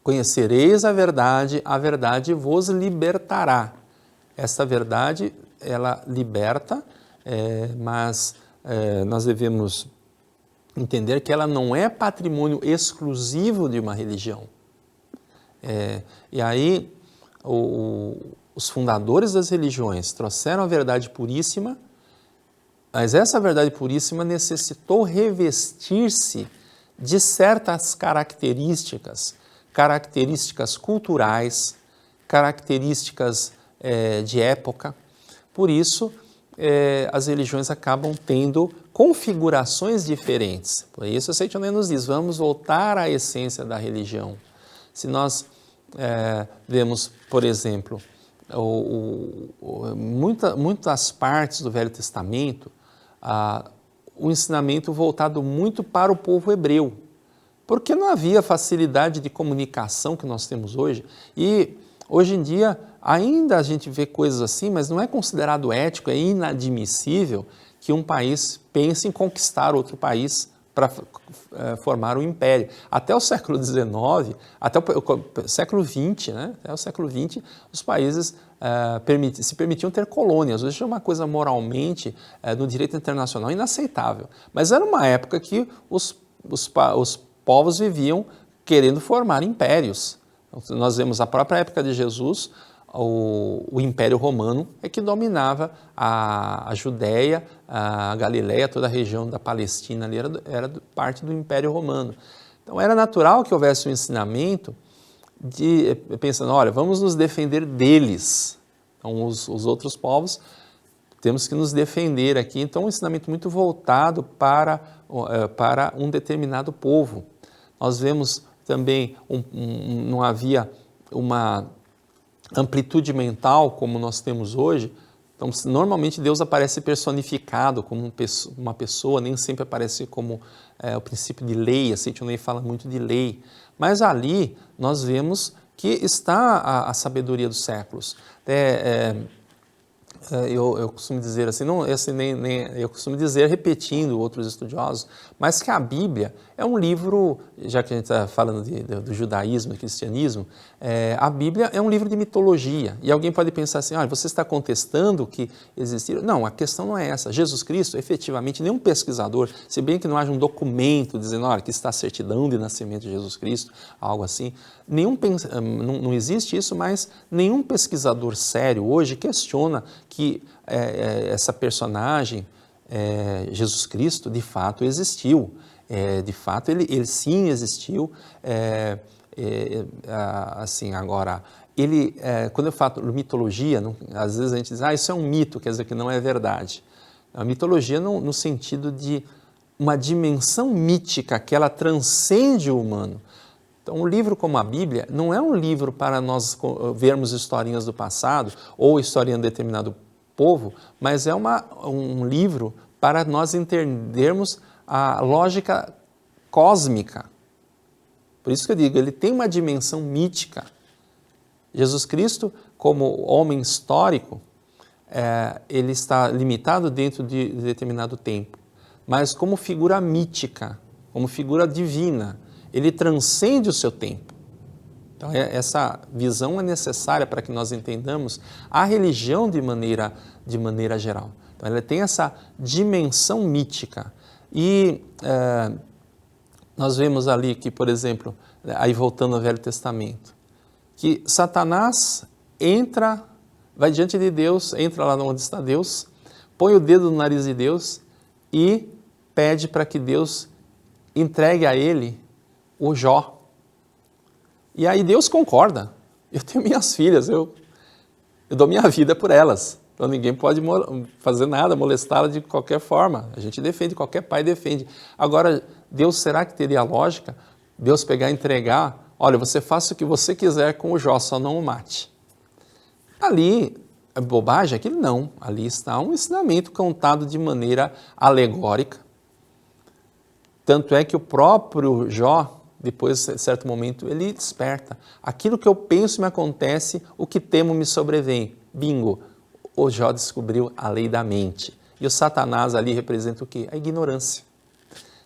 conhecereis a verdade vos libertará. Essa verdade, ela liberta, mas nós devemos entender que ela não é patrimônio exclusivo de uma religião. E aí, os fundadores das religiões trouxeram a verdade puríssima Mas essa verdade puríssima necessitou revestir-se de certas características culturais, características de época. Por isso, as religiões acabam tendo configurações diferentes. Por isso, o Saint Honoré nos diz, vamos voltar à essência da religião. Se nós vemos, por exemplo, muitas partes do Velho Testamento, o ensinamento voltado muito para o povo hebreu, porque não havia facilidade de comunicação que nós temos hoje, e hoje em dia ainda a gente vê coisas assim, mas não é considerado ético, é inadmissível que um país pense em conquistar outro país para formar um império. Até o século XIX, até o século XX, né? Até o século XX, os países se permitiam ter colônias. Hoje é uma coisa moralmente, no direito internacional, inaceitável. Mas era uma época que os povos viviam querendo formar impérios. Então, nós vemos a própria época de Jesus, o Império Romano é que dominava a Judéia, a Galileia, toda a região da Palestina ali era parte do Império Romano. Então era natural que houvesse um ensinamento pensando, olha, vamos nos defender deles. Então os outros povos, temos que nos defender aqui. Então um ensinamento muito voltado para um determinado povo. Nós vemos também, não havia uma amplitude mental como nós temos hoje. Então, normalmente Deus aparece personificado como uma pessoa, nem sempre aparece como o princípio de lei. A Saint Honoré fala muito de lei, mas ali nós vemos que está a sabedoria dos séculos. Eu costumo dizer assim, eu costumo dizer, repetindo outros estudiosos, mas que a Bíblia é um livro, já que a gente está falando do judaísmo e cristianismo, a Bíblia é um livro de mitologia. E alguém pode pensar assim, você está contestando que existiram? Não, a questão não é essa. Jesus Cristo, efetivamente, nenhum pesquisador, se bem que não haja um documento dizendo, olha, que está a certidão de nascimento de Jesus Cristo, algo assim, não existe isso, mas nenhum pesquisador sério hoje questiona que essa personagem, Jesus Cristo, de fato existiu. De fato, ele sim existiu. Assim, agora, quando eu falo mitologia, às vezes a gente diz, isso é um mito, quer dizer que não é verdade. A mitologia no sentido de uma dimensão mítica que ela transcende o humano. Então, um livro como a Bíblia não é um livro para nós vermos historinhas do passado ou historinha de determinado povo, mas é um livro para nós entendermos a lógica cósmica. Por isso que eu digo, ele tem uma dimensão mítica. Jesus Cristo, como homem histórico, ele está limitado dentro de determinado tempo, mas como figura mítica, como figura divina, ele transcende o seu tempo. Então, essa visão é necessária para que nós entendamos a religião de maneira geral. Então, ela tem essa dimensão mítica. E nós vemos ali que, por exemplo, aí voltando ao Velho Testamento, que Satanás vai diante de Deus, entra lá onde está Deus, põe o dedo no nariz de Deus e pede para que Deus entregue a ele o Jó. E aí Deus concorda. Eu tenho minhas filhas, eu dou minha vida por elas. Então ninguém pode fazer nada, molestá-la de qualquer forma. A gente defende, qualquer pai defende. Agora, Deus, será que teria lógica Deus pegar e entregar? Olha, você faça o que você quiser com o Jó, só não o mate. Ali, é bobagem? Aquilo não. Ali está um ensinamento contado de maneira alegórica. Tanto é que o próprio Jó, depois de certo momento, ele desperta. Aquilo que eu penso me acontece, o que temo me sobrevém. Bingo! O Jó descobriu a lei da mente. E o Satanás ali representa o quê? A ignorância.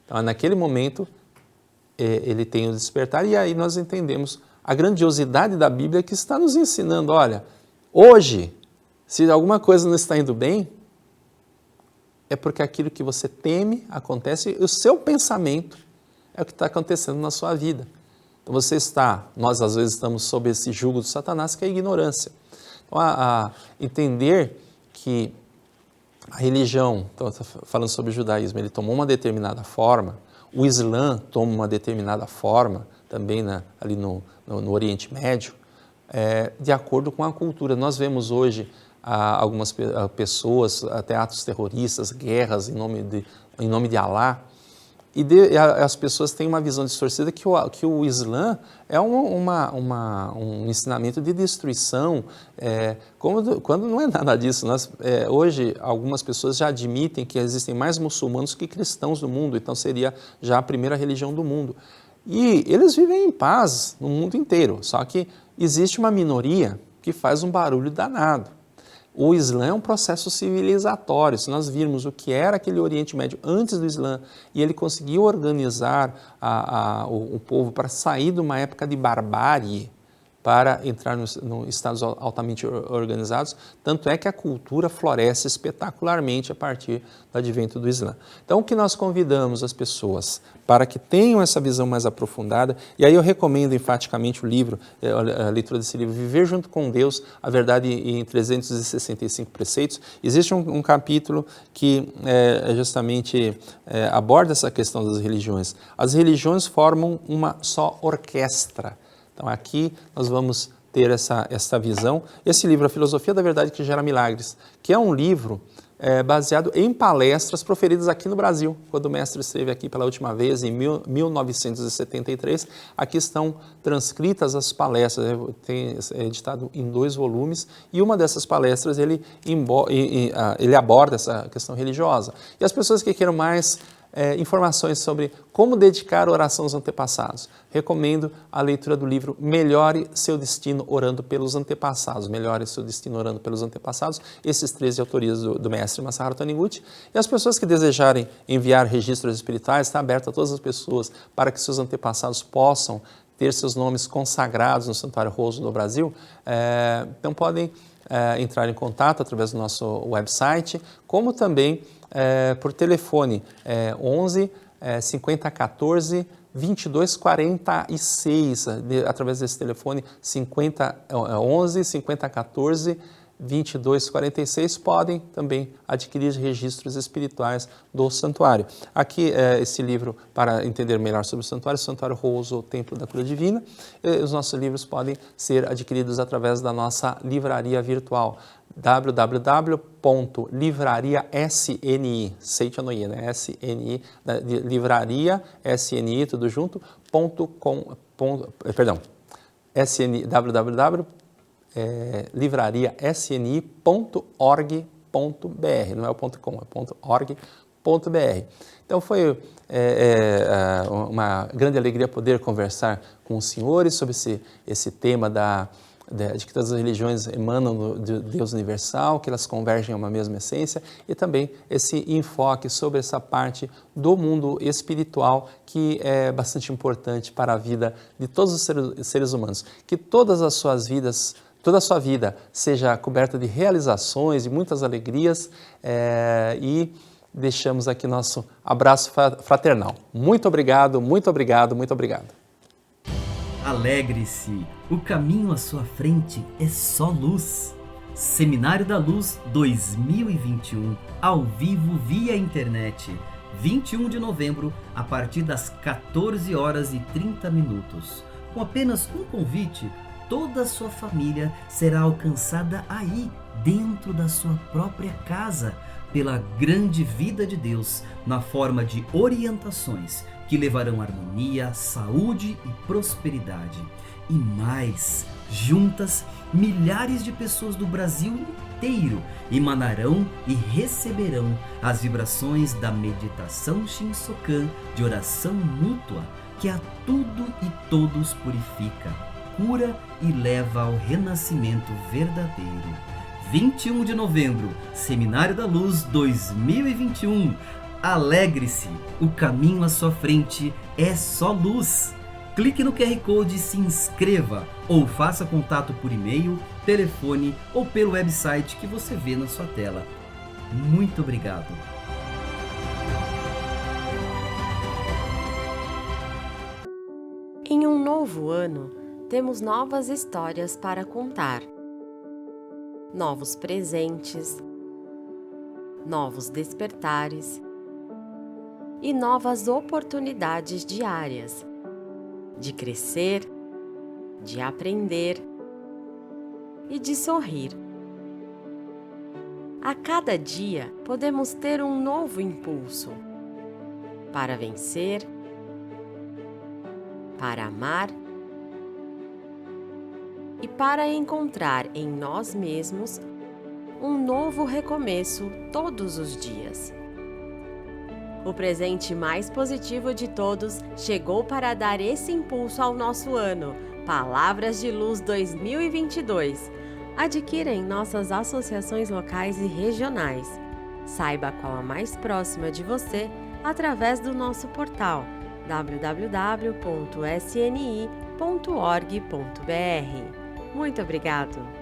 Então, naquele momento, ele tem o despertar, e aí nós entendemos a grandiosidade da Bíblia que está nos ensinando, olha, hoje, se alguma coisa não está indo bem, é porque aquilo que você teme acontece, e o seu pensamento é o que está acontecendo na sua vida. Então nós às vezes estamos sob esse jugo do Satanás, que é a ignorância. Então, entender que a religião, então, falando sobre o judaísmo, ele tomou uma determinada forma, o Islã toma uma determinada forma, também ali no Oriente Médio, de acordo com a cultura. Nós vemos hoje algumas pessoas, até atos terroristas, guerras em nome de Alá, e as pessoas têm uma visão distorcida que o Islã é um ensinamento de destruição, quando não é nada disso. Hoje, algumas pessoas já admitem que existem mais muçulmanos que cristãos no mundo, então seria já a primeira religião do mundo. E eles vivem em paz no mundo inteiro, só que existe uma minoria que faz um barulho danado. O Islã é um processo civilizatório. Se nós virmos o que era aquele Oriente Médio antes do Islã, e ele conseguiu organizar o povo para sair de uma época de barbárie, para entrar nos estados altamente organizados, tanto é que a cultura floresce espetacularmente a partir do advento do Islã. Então, o que nós convidamos as pessoas para que tenham essa visão mais aprofundada, e aí eu recomendo enfaticamente o livro, a leitura desse livro, Viver Junto com Deus, a Verdade em 365 Preceitos. Existe um capítulo que justamente aborda essa questão das religiões. As religiões formam uma só orquestra. Então, aqui nós vamos ter essa visão. Esse livro, A Filosofia da Verdade que Gera Milagres, que é um livro baseado em palestras proferidas aqui no Brasil. Quando o mestre esteve aqui pela última vez, em 1973, aqui estão transcritas as palestras. Tem editado em 2 volumes, e uma dessas palestras ele aborda essa questão religiosa. E as pessoas que queiram mais informações sobre como dedicar oração aos antepassados, recomendo a leitura do livro Melhore Seu Destino Orando pelos Antepassados. Melhore Seu Destino Orando pelos Antepassados, esses 13 autorias do mestre Masaharu Taniguchi. E as pessoas que desejarem enviar registros espirituais, está aberto a todas as pessoas para que seus antepassados possam ter seus nomes consagrados no Santuário Roso do Brasil. Então podem entrar em contato através do nosso website, como também por telefone 11 5014 2246, através desse telefone 11 5014 2246, podem também adquirir registros espirituais do santuário. Aqui esse livro, para entender melhor sobre o Santuário Roso, o Templo da Cura Divina. Os nossos livros podem ser adquiridos através da nossa livraria virtual, www.livrariasni, Seitianoye, né? SNI, livraria, SNI, tudo junto, livrariasni.org.br, não é o .com, é .org.br. Então foi uma grande alegria poder conversar com os senhores sobre esse tema de que todas as religiões emanam de Deus universal, que elas convergem a uma mesma essência, e também esse enfoque sobre essa parte do mundo espiritual que é bastante importante para a vida de todos os seres humanos. Que toda a sua vida seja coberta de realizações e muitas alegrias, e deixamos aqui nosso abraço fraternal. Muito obrigado, muito obrigado, muito obrigado. Alegre-se, o caminho à sua frente é só luz. Seminário da Luz 2021, ao vivo via internet, 21 de novembro, a partir das 14h30. Com apenas um convite, toda a sua família será alcançada aí, dentro da sua própria casa, pela grande vida de Deus, na forma de orientações que levarão harmonia, saúde e prosperidade. E mais, juntas, milhares de pessoas do Brasil inteiro emanarão e receberão as vibrações da meditação Shinsokan de oração mútua, que a tudo e todos purifica, cura e leva ao renascimento verdadeiro. 21 de novembro, Seminário da Luz 2021. Alegre-se, o caminho à sua frente é só luz. Clique no QR Code e se inscreva, ou faça contato por e-mail, telefone ou pelo website que você vê na sua tela. Muito obrigado. Em um novo ano, temos novas histórias para contar, novos presentes, novos despertares e novas oportunidades diárias de crescer, de aprender e de sorrir. A cada dia podemos ter um novo impulso para vencer, para amar e para encontrar em nós mesmos um novo recomeço todos os dias. O presente mais positivo de todos chegou para dar esse impulso ao nosso ano. Palavras de Luz 2022. Adquira em nossas associações locais e regionais. Saiba qual a mais próxima de você através do nosso portal www.sni.org.br. Muito obrigado!